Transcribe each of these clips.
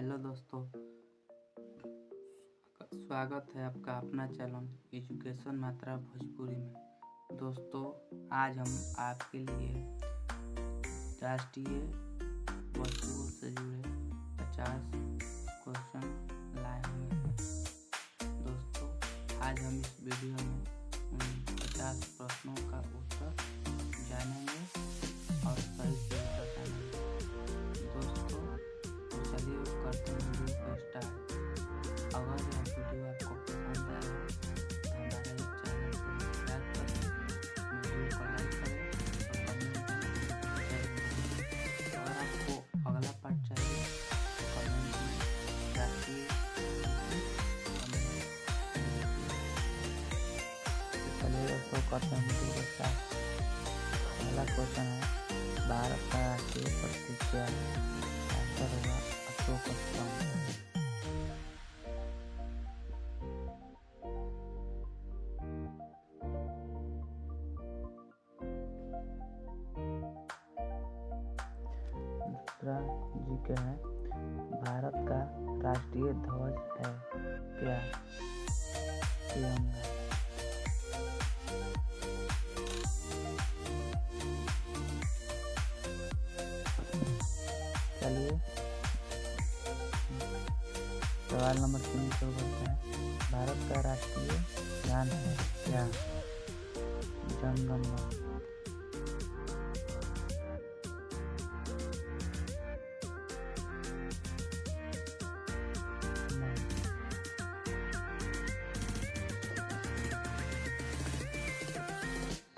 Hello दोस्तों, स्वागत है आपका अपना चैनल एजुकेशन मात्रा भोजपुरी में। दोस्तों, आज हम आपके लिए राष्ट्रीय वस्तुओं से जुड़े 50 क्वेश्चन लाए हुए हैं। दोस्तों, आज हम इस वीडियो में उन 50 प्रश्नों का उत्तर जानेंगे और सही से उत्तर जानेंगे। दोस्तों, चलिए करते हैं वीडियो का स्टार्ट। अगर यह वीडियो आपको पसंद आया तो हमारे चैनल को सब्सक्राइब करें, वीडियो को लाइक करें और कमेंट करें। अगर आपको अगला पार्ट चाहिए तो कमेंट में राष्ट्रीय चलिए दोस्तों करते हैं वीडियो को स्टार्ट। पहला क्वेश्चन है, भारत का राष्ट्रीय प्रतीक क्या है? आंसर होगा अशोक स्तंभ। दूसरा जी के है, भारत का राष्ट्रीय ध्वज है क्या? तिरंगा। चलिए सवाल नंबर 3 शुरू करते हैं। भारत का राष्ट्रीय गान है क्या? जन गण मन।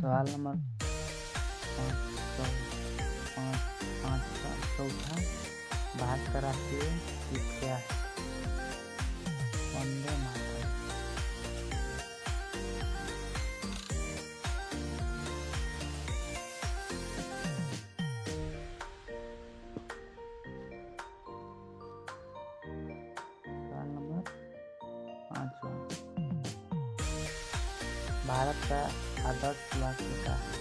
सवाल नंबर 4, भारत का राष्ट्रीय गीत क्या है? वंदे मातरम। सवाल नंबर 5, भारत का आदर्श वाक्य क्या है?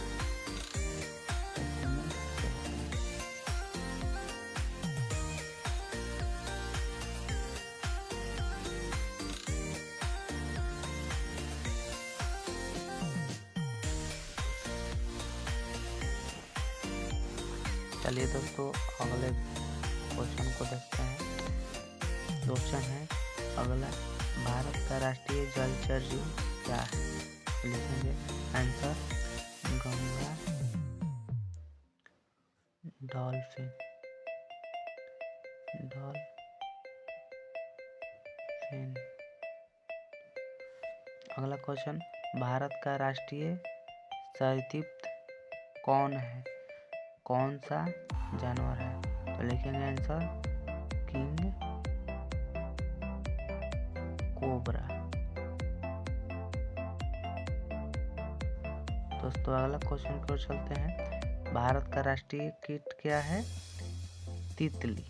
चलिए दोस्तों अगले क्वेश्चन को देखते हैं। क्वेश्चन है अगला, भारत का राष्ट्रीय जलचर जीव क्या है? लिखेंगे आंसर गंगा डॉल्फिन। अगला क्वेश्चन, भारत का राष्ट्रीय सरीसृप कौन है? कौन सा जानवर है? तो लिखेंगे आंसर किंग कोबरा। दोस्तों अगला क्वेश्चन की ओर चलते हैं। भारत का राष्ट्रीय कीट क्या है? तितली।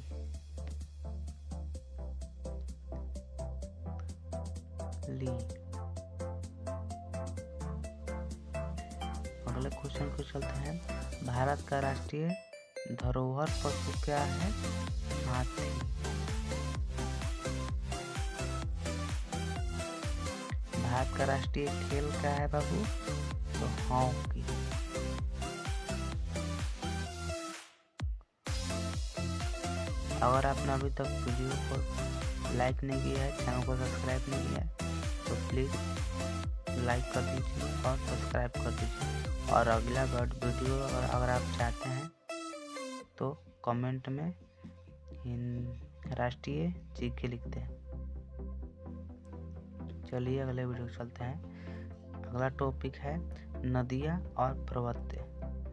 अगले क्वेश्चन को चलते हैं। भारत का राष्ट्रीय धरोहर पशु क्या है? हाथी। भारत का राष्ट्रीय खेल क्या है बाबू? तो हॉकी। अगर आपने अभी तक वीडियो को लाइक नहीं किया है, चैनल को सब्सक्राइब नहीं किया है तो प्लीज़ लाइक कर दीजिए और सब्सक्राइब कर दीजिए। और अगला वीडियो अगर आप चाहते हैं तो कमेंट में राष्ट्रीय जीके लिखते हैं। चलिए अगले वीडियो चलते हैं। अगला टॉपिक है नदियाँ और पर्वत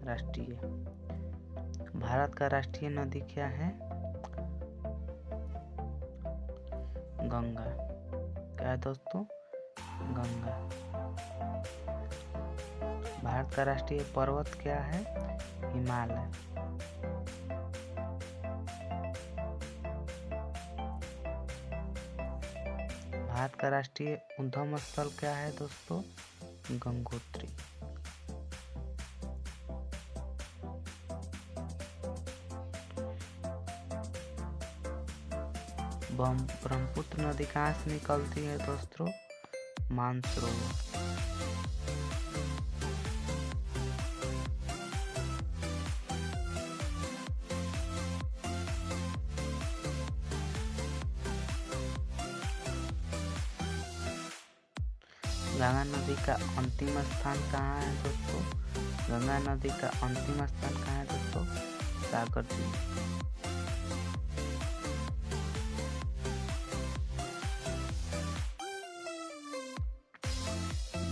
राष्ट्रीय। भारत का राष्ट्रीय नदी क्या है? गंगा। क्या है दोस्तों? गंगा। भारत का राष्ट्रीय पर्वत क्या है? हिमालय। भारत का राष्ट्रीय उद्गम स्थल क्या है दोस्तों? गंगोत्री। ब्रह्मपुत्र नदी कहाँ से निकलती है दोस्तों? मानसरोवर। गंगा नदी का अंतिम स्थान कहाँ है दोस्तों? गंगा नदी का अंतिम स्थान कहाँ है दोस्तों? सागर द्वीप।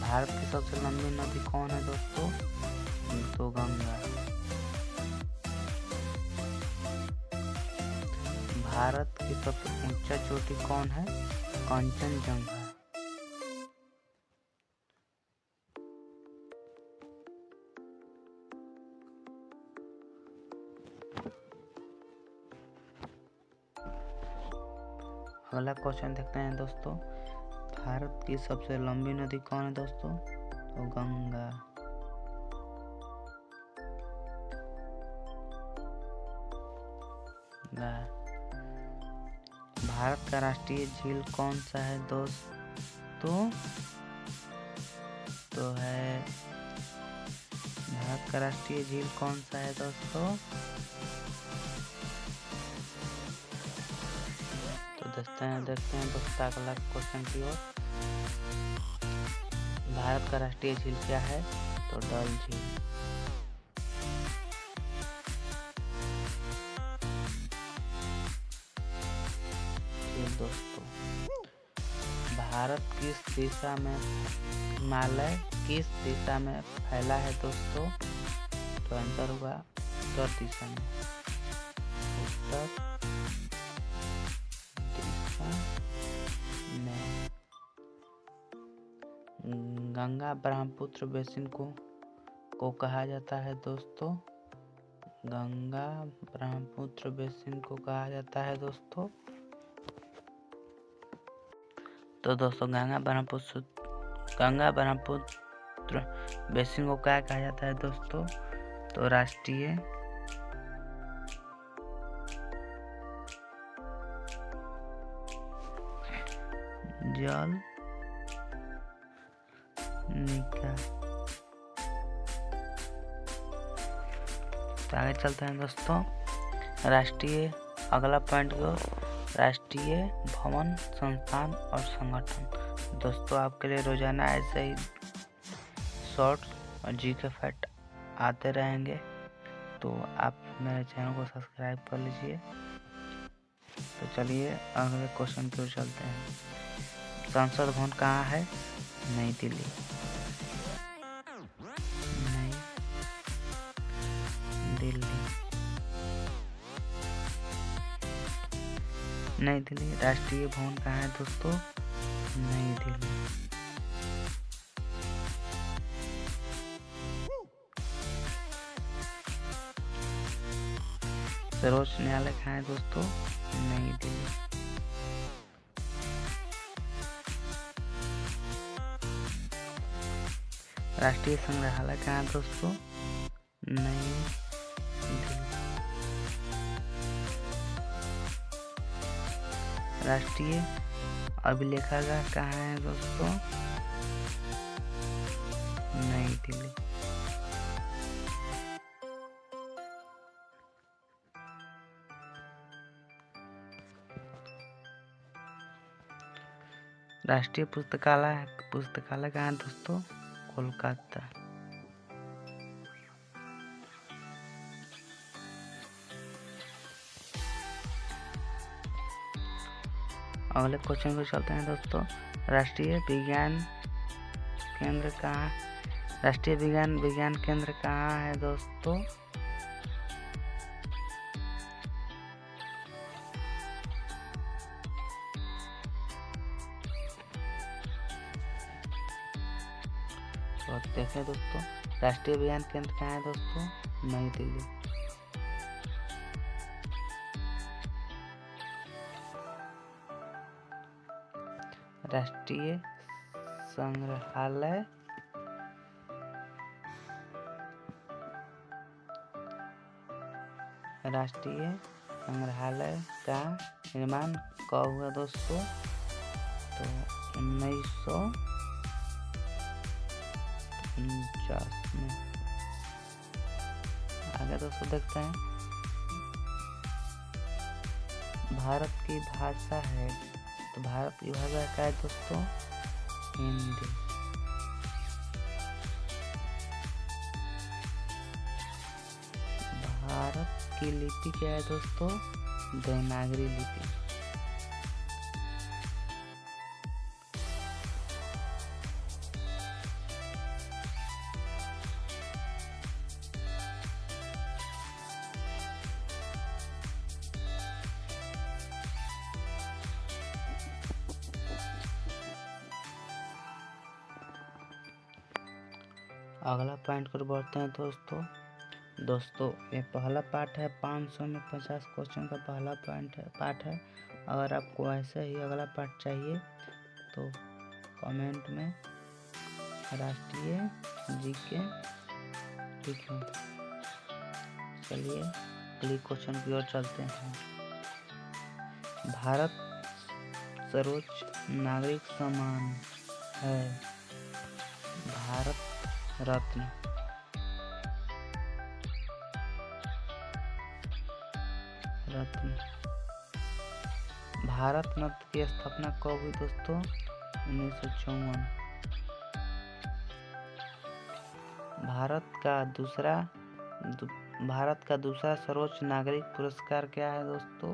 भारत की सबसे लंबी नदी कौन है दोस्तों? तो गंगा। भारत की सबसे ऊंचा चोटी कौन है? कंचनजंगा। अगला क्वेश्चन देखते हैं दोस्तों। भारत की सबसे लंबी नदी कौन है दोस्तों? तो गंगा। भारत का राष्ट्रीय झील कौन सा है दोस्तों? तो है भारत का राष्ट्रीय झील कौन सा है दोस्तों? देखते हैं दोस्तों अगला क्वेश्चन की ओर। भारत का राष्ट्रीय झील क्या है? तो डल झील। दोस्तों भारत किस दिशा में हिमालय किस दिशा में फैला है दोस्तों? तो आंसर होगा उत्तर दिशा में। उत्तर में। गंगा ब्रह्मपुत्र बेसिन को कहा जाता है दोस्तों? गंगा ब्रह्मपुत्र बेसिन को कहा जाता है दोस्तों। तो दोस्तों गंगा ब्रह्मपुत्र बेसिन को क्या कहा जाता है दोस्तों? तो राष्ट्रीय जल निकाय। तो आगे चलते हैं दोस्तों। राष्ट्रीय अगला पॉइंट को राष्ट्रीय भवन संस्थान और संगठन। दोस्तों आपके लिए रोजाना ऐसे ही शॉर्ट और जीके फैक्ट आते रहेंगे, तो आप मेरे चैनल को सब्सक्राइब कर लीजिए। तो चलिए अगले क्वेश्चन की ओर चलते हैं। संसद भवन कहाँ है? नई दिल्ली। नई दिल्ली। राष्ट्रीय भवन कहाँ है दोस्तों? नई दिल्ली। सर्वोच्च न्यायालय कहाँ है दोस्तों? नई दिल्ली। राष्ट्रीय संग्रहालय कहाँ है दोस्तों? नई दिल्ली। राष्ट्रीय अभिलेखागार कहाँ है दोस्तों? नई दिल्ली। राष्ट्रीय पुस्तकालय कहाँ है दोस्तों? कोलकाता। अगले क्वेश्चन को चलते हैं दोस्तों। राष्ट्रीय विज्ञान केंद्र कहाँ है दोस्तों? तो देखें दोस्तों, राष्ट्रीय विज्ञान केंद्र कहाँ है दोस्तों? नई दिल्ली। राष्ट्रीय संग्रहालय का निर्माण कब हुआ दोस्तों? तो 1949 में। आगे दोस्तों देखते हैं, भारत की भाषा है, तो भारत की भाषा क्या है दोस्तों? हिंदी। भारत की लिपि क्या है दोस्तों? देवनागरी लिपि। अगला पॉइंट पर बढ़ते हैं दोस्तों ये पहला पार्ट है, 500 में 50 क्वेश्चन का पहला पार्ट है। अगर आपको ऐसा ही अगला पार्ट चाहिए तो कमेंट में राष्ट्रीय जीके लिखें। चलिए अगले क्वेश्चन की ओर चलते हैं। भारत सर्वोच्च नागरिक सम्मान है भारत रत्न। भारत रत्न की स्थापना कब हुई दोस्तों? 1954। भारत का दूसरा सर्वोच्च नागरिक पुरस्कार क्या है दोस्तों?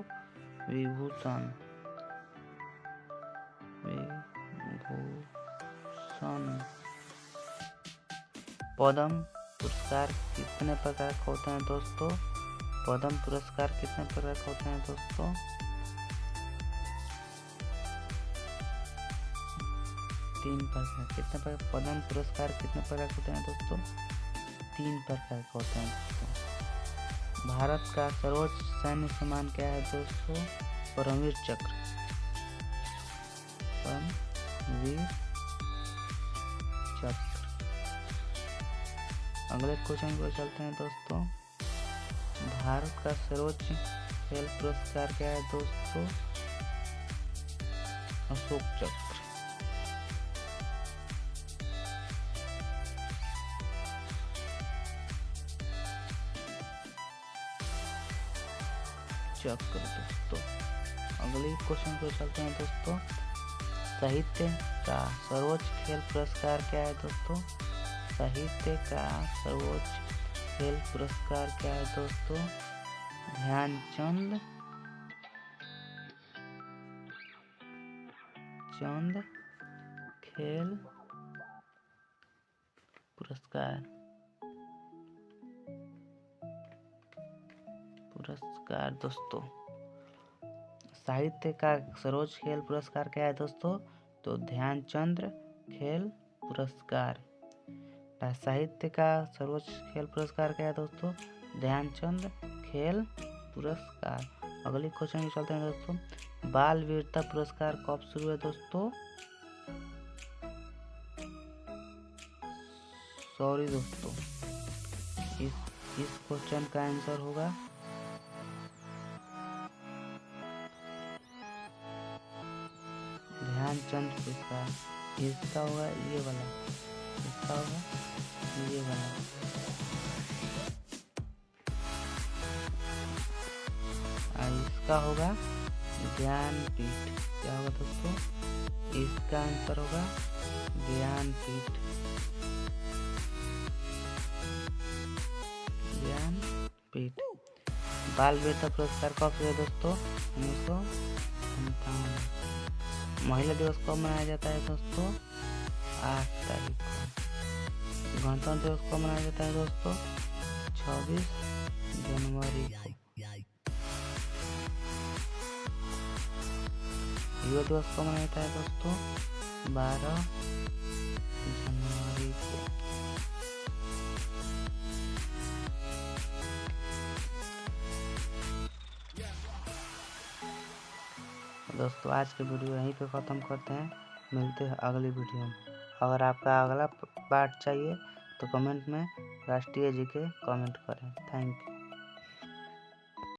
विभूषण। पद्म पुरस्कार कितने प्रकार के होते हैं दोस्तों? पद्म पुरस्कार कितने प्रकार के होते हैं दोस्तों? 3 प्रकार। कितने प्रकार? पद्म पुरस्कार कितने प्रकार के होते हैं दोस्तों? 3 प्रकार के होते हैं दोस्तों। भारत का सर्वोच्च सैन्य सम्मान क्या है दोस्तों? परमवीर चक्र। परमवीर चक्र। अगले क्वेश्चन को चलते हैं दोस्तों। भारत का सर्वोच्च खेल पुरस्कार क्या है दोस्तों? अशोक चक्र। दोस्तों अगले क्वेश्चन को चलते हैं दोस्तों। साहित्य का सर्वोच्च खेल पुरस्कार क्या है दोस्तों? साहित्य का सर्वोच्च खेल पुरस्कार क्या है दोस्तों? ध्यानचंद खेल पुरस्कार दोस्तों। साहित्य का सर्वोच्च खेल पुरस्कार क्या है दोस्तों? तो ध्यानचंद खेल पुरस्कार। साहित्य का सर्वोच्च खेल पुरस्कार क्या है दोस्तों? ध्यानचंद खेल पुरस्कार। अगले क्वेश्चन में चलते हैं दोस्तों। बाल वीरता पुरस्कार कब शुरू है दोस्तों? सॉरी दोस्तों, इस क्वेश्चन का आंसर होगा ध्यानचंद पुरस्कार। इसका होगा ये वाला, इसका होगा ये वाला। इसका होगा ज्ञानपीठ। क्या होगा दोस्तों? इसका आंसर होगा ज्ञानपीठ। बाल वीरता पुरस्कार कब हुआ दोस्तों? 1957। महिला दिवस कब मनाया जाता है दोस्तों? 8 तारीख को। गणतंत्र दिवस कब मनाया जाता है दोस्तों? 26 जनवरी को। युवा दिवस कब मनाया जाता है दोस्तों? 12 जनवरी को। दोस्तों आज के वीडियो यहीं पे ख़त्म करते हैं। मिलते हैं अगली वीडियो में। अगर आपका अगला पार्ट चाहिए तो कमेंट में राष्ट्रीय जीके कमेंट करें। Thank you.